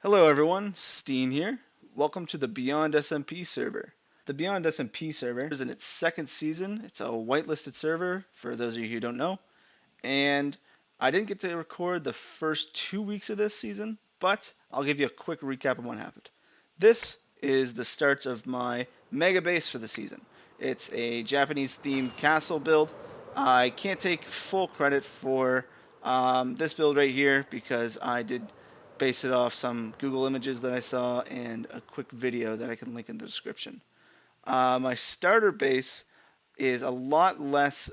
Hello everyone, Steen here. Welcome to the Beyond SMP server. The Beyond SMP server is in its second season. It's a whitelisted server, for those of you who don't know. And I didn't get to record the first 2 weeks of this season, but I'll give you a quick recap of what happened. This is the starts of my mega base for the season. It's a Japanese themed castle build. I can't take full credit for this build right here because I did base it off some Google images that I saw and a quick video that I can link in the description. My starter base is a lot less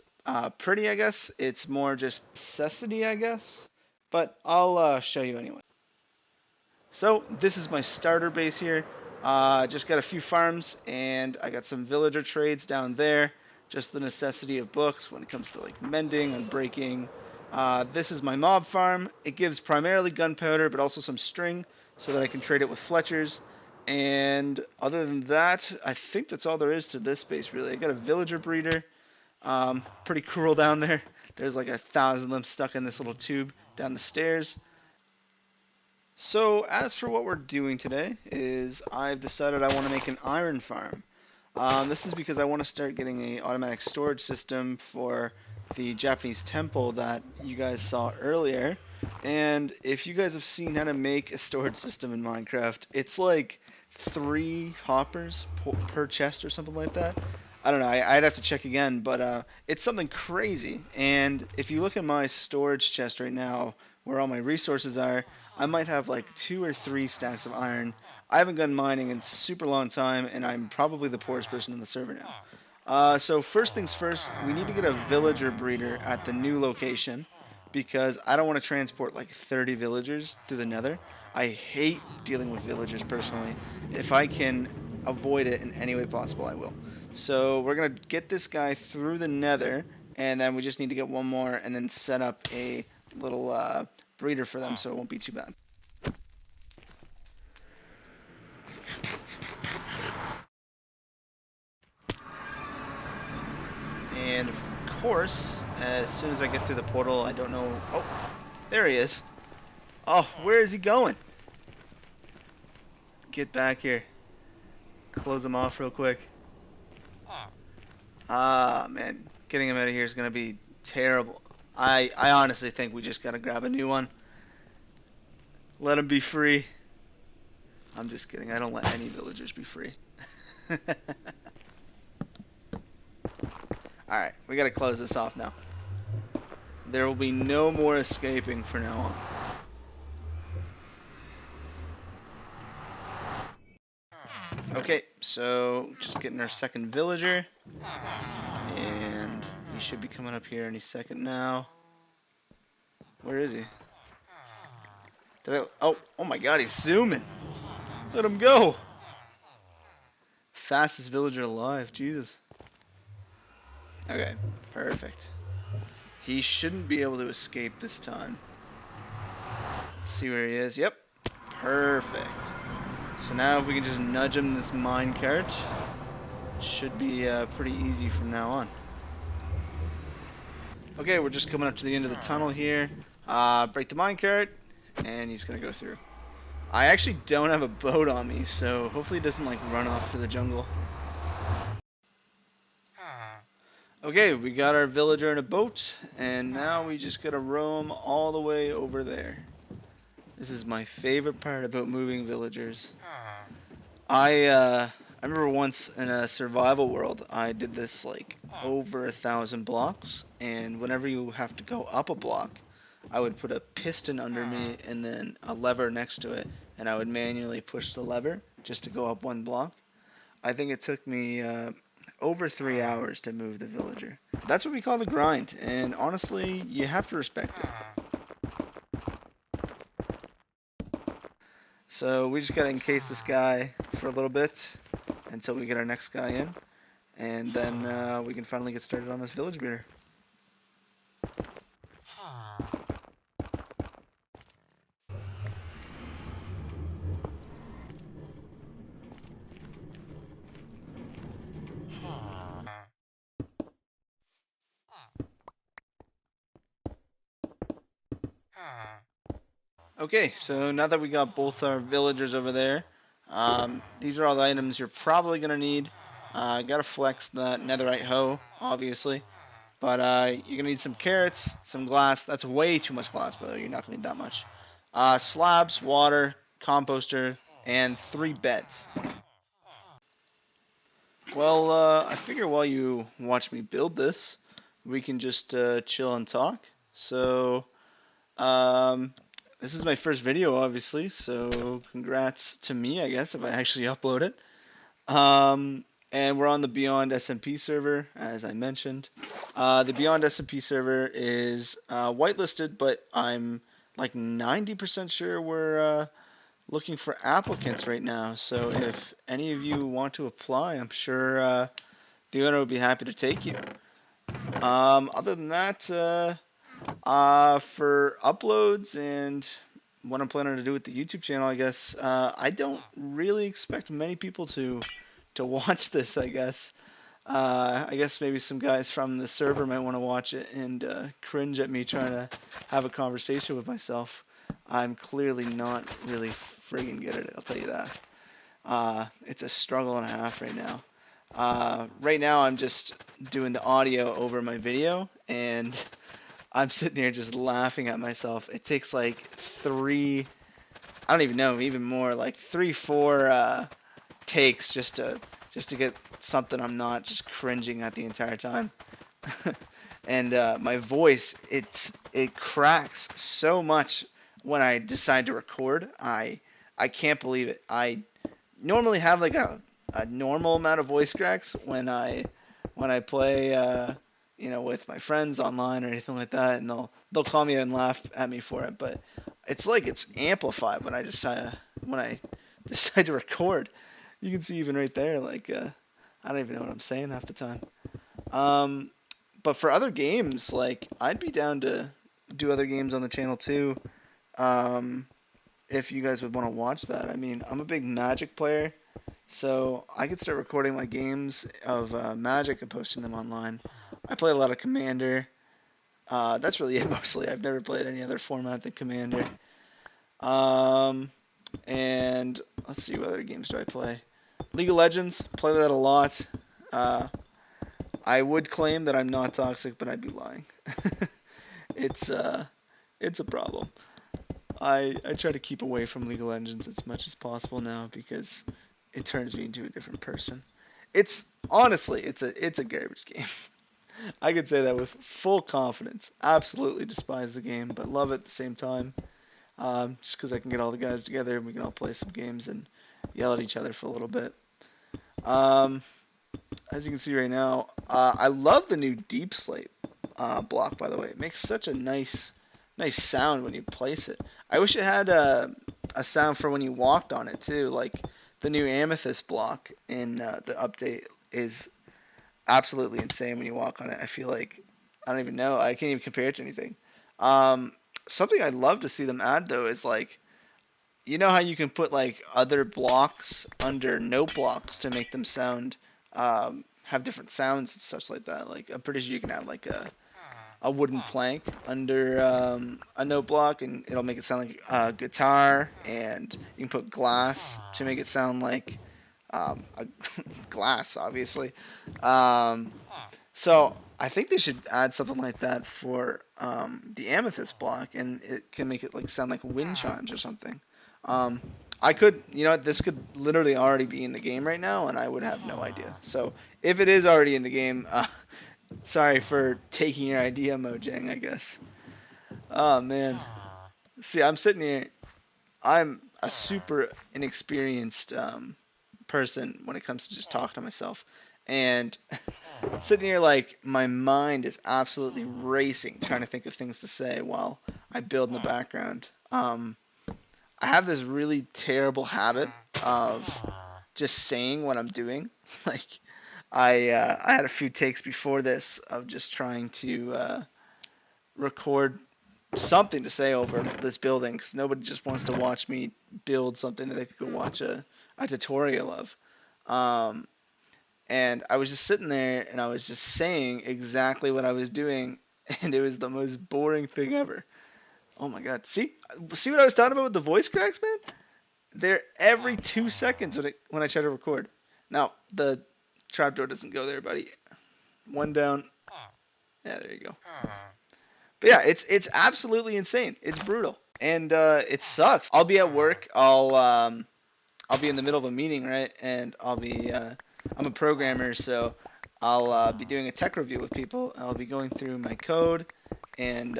pretty, I guess. It's more just necessity, I guess. But I'll show you anyway. So this is my starter base here. Just got a few farms and I got some villager trades down there. Just the necessity of books when it comes to like mending and breaking. This is my mob farm. It gives primarily gunpowder but also some string so that I can trade it with Fletchers. And other than that, I think that's all there is to this base really. I got a villager breeder. Pretty cruel down there. There's like 1,000 of them stuck in this little tube down the stairs. So as for what we're doing today is I've decided I want to make an iron farm. This is because I want to start getting an automatic storage system for the Japanese temple that you guys saw earlier. And if you guys have seen how to make a storage system in Minecraft, it's like 3 hoppers per chest or something like that. I don't know, I'd have to check again, but it's something crazy. And if you look at my storage chest right now, where all my resources are, I might have like 2 or 3 stacks of iron. I haven't gone mining in a super long time, and I'm probably the poorest person in the server now. So first things first, we need to get a villager breeder at the new location because I don't want to transport like 30 villagers through the nether. I hate dealing with villagers personally. If I can avoid it in any way possible, I will. So we're going to get this guy through the nether, and then we just need to get one more and then set up a little breeder for them so it won't be too bad. And of course, as soon as I get through the portal, I don't know. Oh, there he is. Oh, where is he going? Get back here. Close him off real quick. Ah, man. Getting him out of here is going to be terrible. I honestly think we just got to grab a new one. Let him be free. I'm just kidding. I don't let any villagers be free. Alright, we got to close this off now. There will be no more escaping from now on. Okay, so just getting our second villager. And he should be coming up here any second now. Where is he? Oh my god, he's zooming. Let him go. Fastest villager alive, Jesus. Okay, perfect. He shouldn't be able to escape this time. Let's see where he is. Yep, perfect. So now if we can just nudge him this minecart, it should be pretty easy from now on. Okay, we're just coming up to the end of the tunnel here. Break the minecart, and he's gonna go through. I actually don't have a boat on me, so hopefully it doesn't like run off to the jungle. Okay, we got our villager in a boat, and now we just gotta roam all the way over there. This is my favorite part about moving villagers. I remember once in a survival world, I did this like over 1,000 blocks, and whenever you have to go up a block, I would put a piston under me and then a lever next to it, and I would manually push the lever just to go up one block. I think it took me over 3 hours to move the villager. That's what we call the grind, and honestly, you have to respect it. So we just gotta encase this guy for a little bit until we get our next guy in, and then we can finally get started on this village breeder. Okay, so now that we got both our villagers over there, these are all the items you're probably going to need. Gotta flex the netherite hoe, obviously. But you're going to need some carrots, some glass. That's way too much glass, by the way. You're not going to need that much. Slabs, water, composter, and 3 beds. Well, I figure while you watch me build this, we can just chill and talk. So, um, this is my first video, obviously, so congrats to me, I guess, if I actually upload it. And we're on the Beyond SMP server, as I mentioned. The Beyond SMP server is whitelisted, but I'm like 90% sure we're looking for applicants right now. So if any of you want to apply, I'm sure the owner would be happy to take you. Other than that, for uploads and what I'm planning to do with the YouTube channel, I guess I don't really expect many people to watch this. I guess maybe some guys from the server might want to watch it and cringe at me trying to have a conversation with myself. I'm clearly not really friggin' good at it, I'll tell you that. It's a struggle and a half right now. Right now I'm just doing the audio over my video, and I'm sitting here just laughing at myself. It takes like I don't even know, even more, like 3, 4 takes just to get something I'm not just cringing at the entire time. And my voice, it cracks so much when I decide to record. I can't believe it. I normally have like a normal amount of voice cracks when I play with my friends online or anything like that, and they'll call me and laugh at me for it. But it's like it's amplified when I decide to record. You can see even right there, like I don't even know what I'm saying half the time. Um, but for other games, like I'd be down to do other games on the channel too. Um, if you guys would want to watch that. I mean, I'm a big Magic player, so I could start recording my games of Magic and posting them online. I play a lot of Commander. That's really it mostly. I've never played any other format than Commander. Um, and let's see, what other games do I play? League of Legends, play that a lot. Uh, I would claim that I'm not toxic, but I'd be lying. it's it's a problem. I try to keep away from League of Legends as much as possible now because it turns me into a different person. It's honestly, it's a garbage game. I could say that with full confidence. Absolutely despise the game, but love it at the same time. Just because I can get all the guys together and we can all play some games and yell at each other for a little bit. Um, as you can see right now, I love the new Deep Slate block. By the way, it makes such a nice sound when you place it. I wish it had a sound for when you walked on it too. Like the new Amethyst block in the update is absolutely insane when you walk on it. I feel like I don't even know. I can't even compare it to anything. Um, Something I'd love to see them add though is like, you know how you can put like other blocks under note blocks to make them sound have different sounds and such like that. Like I'm pretty sure you can have like a wooden plank under a note block, and it'll make it sound like a guitar, and you can put glass to make it sound like a glass, obviously. Um, so I think they should add something like that for the amethyst block, and it can make it like sound like wind chimes or something. Um, I could, this could literally already be in the game right now, and I would have no idea. So if it is already in the game, sorry for taking your idea, Mojang, I guess. Oh man. See, I'm sitting here. I'm a super inexperienced person when it comes to just talking to myself, and sitting here like my mind is absolutely racing, trying to think of things to say while I build in the background. I have this really terrible habit of just saying what I'm doing. Like I had a few takes before this of just trying to record something to say over this building because nobody just wants to watch me build something that they could go watch a tutorial of. Um, and I was just sitting there and I was just saying exactly what I was doing, and it was the most boring thing ever. Oh my god. See what I was talking about with the voice cracks, man? They're every 2 seconds when I try to record. Now, the trapdoor doesn't go there, buddy. One down. Yeah, there you go. But yeah, it's absolutely insane. It's brutal. And it sucks. I'll be at work. I'll be in the middle of a meeting, right? And I'm a programmer, so I'll be doing a tech review with people. I'll be going through my code and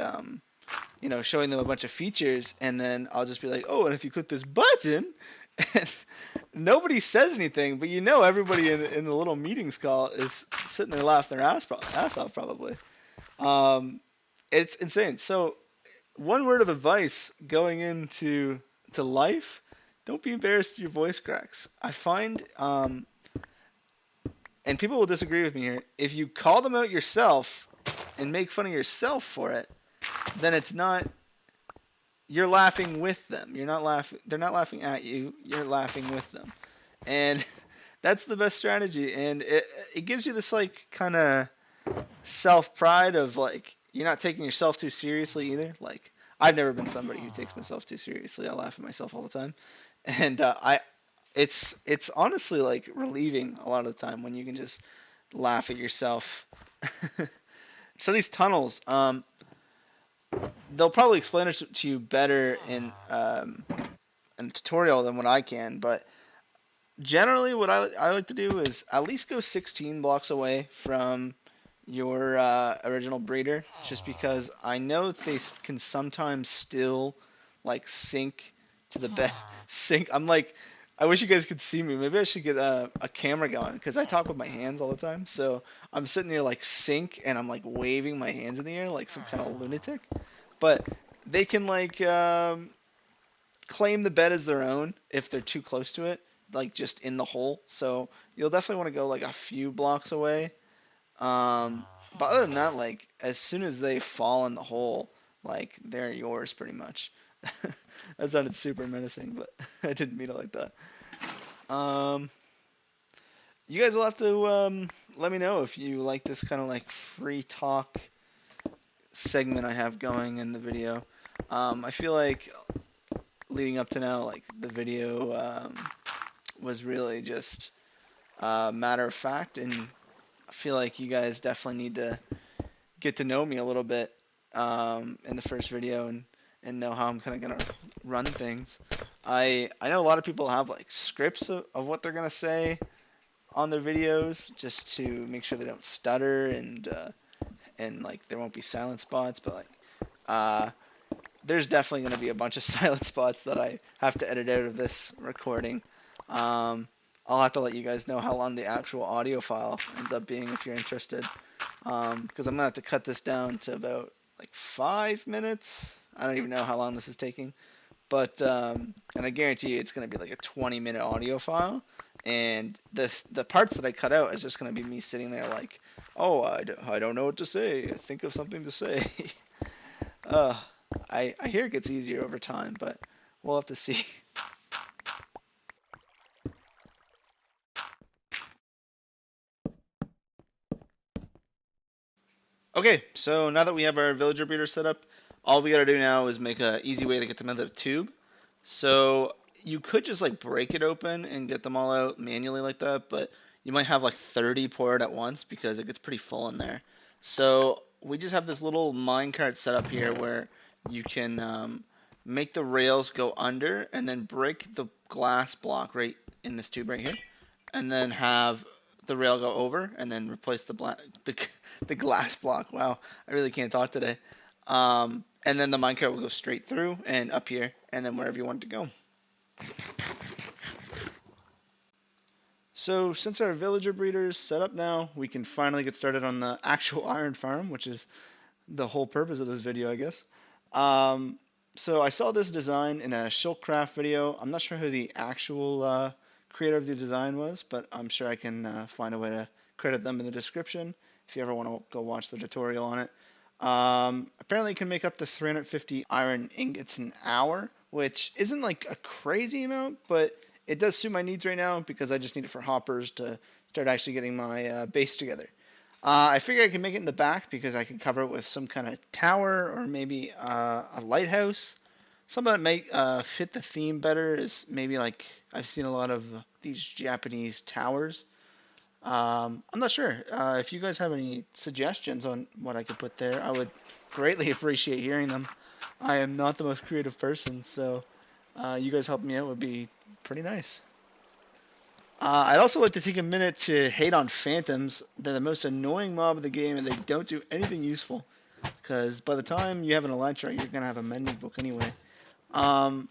showing them a bunch of features, and then I'll just be like, oh, and if you click this button, and nobody says anything, but everybody in the little meetings call is sitting there laughing their ass off probably. It's insane. So one word of advice going into life: don't be embarrassed of your voice cracks. I find, and people will disagree with me here, if you call them out yourself and make fun of yourself for it, then it's not. You're laughing with them. You're not laughing. They're not laughing at you. You're laughing with them, and that's the best strategy. And it gives you this like kind of self pride of like you're not taking yourself too seriously either. Like I've never been somebody who takes myself too seriously. I laugh at myself all the time, and it's honestly like relieving a lot of the time when you can just laugh at yourself. So these tunnels, they'll probably explain it to you better in a tutorial than what I can, but generally what I like to do is at least go 16 blocks away from your original breeder, just because I know they can sometimes still like sink to the bed. Sink. I'm like, I wish you guys could see me. Maybe I should get a camera going because I talk with my hands all the time. So I'm sitting here like sink and I'm like waving my hands in the air like some kind of lunatic. But they can like claim the bed as their own if they're too close to it, like just in the hole. So you'll definitely want to go like a few blocks away. But other than that, like as soon as they fall in the hole, like they're yours pretty much. That sounded super menacing, but I didn't mean it like that. You guys will have to let me know if you like this kind of like free talk segment I have going in the video. I feel like leading up to now, like the video was really just matter of fact, and I feel like you guys definitely need to get to know me a little bit in the first video and know how I'm kind of gonna run things. I know a lot of people have like scripts of what they're gonna say on their videos just to make sure they don't stutter and like there won't be silent spots, but like there's definitely gonna be a bunch of silent spots that I have to edit out of this recording. I'll have to let you guys know how long the actual audio file ends up being if you're interested. Because I'm gonna have to cut this down to about like 5 minutes. I don't even know how long this is taking, but and I guarantee you it's gonna be like a 20-minute audio file, and the parts that I cut out is just gonna be me sitting there like, oh, I don't know what to say. Think of something to say. uh, I hear it gets easier over time, but we'll have to see. Okay, so now that we have our villager breeder set up, all we gotta do now is make an easy way to get them out of the tube. So you could just like break it open and get them all out manually like that, but you might have like 30 poured at once because it gets pretty full in there. So we just have this little minecart set up here where you can make the rails go under and then break the glass block right in this tube right here, and then have the rail go over and then replace the glass block. Wow, I really can't talk today. And then the minecart will go straight through and up here and then wherever you want it to go. So since our villager breeder is set up now, we can finally get started on the actual iron farm, which is the whole purpose of this video, I guess. So I saw this design in a Shulkcraft video. I'm not sure who the actual creator of the design was, but I'm sure I can find a way to credit them in the description if you ever want to go watch the tutorial on it. Apparently it can make up to 350 iron ingots an hour, which isn't like a crazy amount, but it does suit my needs right now because I just need it for hoppers to start actually getting my base together. I figure I can make it in the back because I can cover it with some kind of tower or maybe a lighthouse. Something that may fit the theme better is maybe like I've seen a lot of these Japanese towers. I'm not sure. If you guys have any suggestions on what I could put there, I would greatly appreciate hearing them. I am not the most creative person, so you guys helping me out would be pretty nice. I'd also like to take a minute to hate on phantoms. They're the most annoying mob of the game, and they don't do anything useful. Because by the time you have an elytra, you're gonna have a mending book anyway. Um,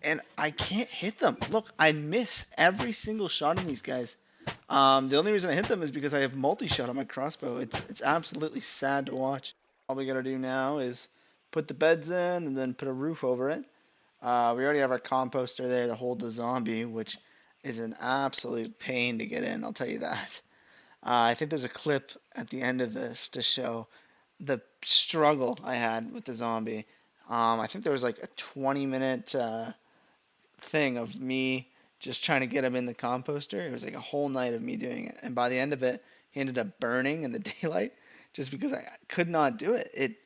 and I can't hit them. Look, I miss every single shot on these guys. The only reason I hit them is because I have multi-shot on my crossbow. It's absolutely sad to watch. All we gotta do now is put the beds in and then put a roof over it. We already have our composter there to hold the zombie, which is an absolute pain to get in, I'll tell you that. I think there's a clip at the end of this to show the struggle I had with the zombie. I think there was like a 20-minute thing of me just trying to get him in the composter. It was like a whole night of me doing it. And by the end of it, he ended up burning in the daylight just because I could not do it. It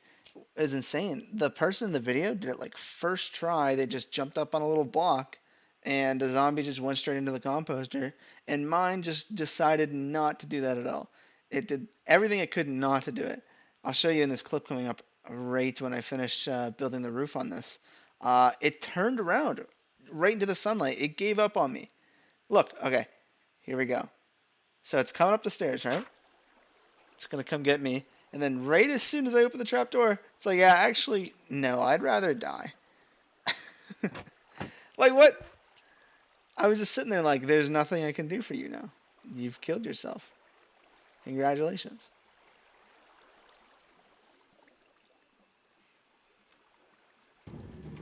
was insane. The person in the video did it like first try. They just jumped up on a little block and the zombie just went straight into the composter. And mine just decided not to do that at all. It did everything it could not to do it. I'll show you in this clip coming up right when I finish building the roof on this. It turned around right into the sunlight. It gave up on me. Look, okay, here we go. So it's coming up the stairs, right? It's gonna come get me. And then right as soon as I open the trap door, it's like, yeah, actually, no, I'd rather die. Like, what? I was just sitting there like, there's nothing I can do for you now. You've killed yourself. Congratulations.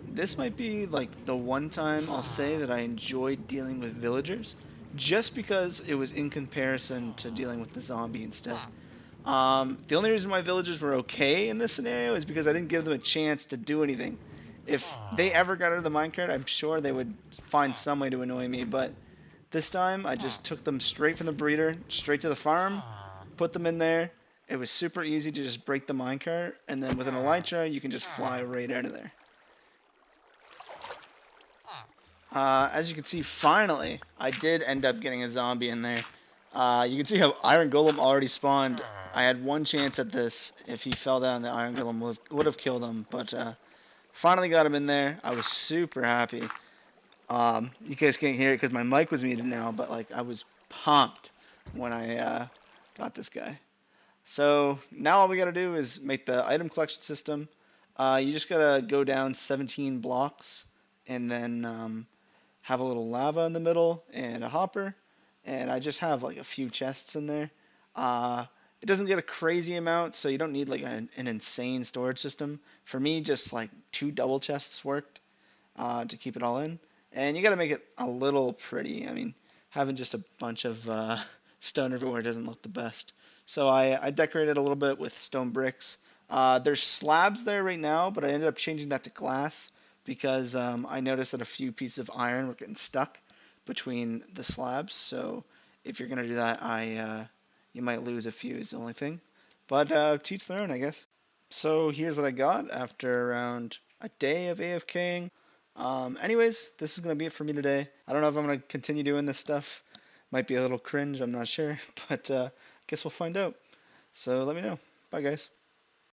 This might be like the one time I'll say that I enjoyed dealing with villagers, just because it was in comparison to dealing with the zombie instead. The only reason my villagers were okay in this scenario is because I didn't give them a chance to do anything. If they ever got out of the minecart, I'm sure they would find some way to annoy me, but this time I just took them straight from the breeder, straight to the farm, put them in there. It was super easy to just break the minecart, and then with an elytra, you can just fly right out of there. As you can see, finally, I did end up getting a zombie in there. You can see how Iron Golem already spawned. I had one chance at this. If he fell down, the Iron Golem would have killed him. But finally got him in there. I was super happy. You guys can't hear it because my mic was muted now, but like I was pumped when I got this guy. So now all we gotta do is make the item collection system. You just gotta go down 17 blocks and then have a little lava in the middle and a hopper, and I just have like a few chests in there. It doesn't get a crazy amount, so you don't need like an insane storage system. For me, just like 2 double chests worked to keep it all in, and you got to make it a little pretty. I mean, having just a bunch of stone everywhere doesn't look the best. So I decorated a little bit with stone bricks. There's slabs there right now, but I ended up changing that to glass because I noticed that a few pieces of iron were getting stuck between the slabs. So if you're gonna do that, you might lose a few is the only thing. But to each their own, I guess. So here's what I got after around a day of AFKing. Anyways, this is gonna be it for me today. I don't know if I'm gonna continue doing this stuff. Might be a little cringe, I'm not sure, but guess we'll find out. So let me know. Bye, guys.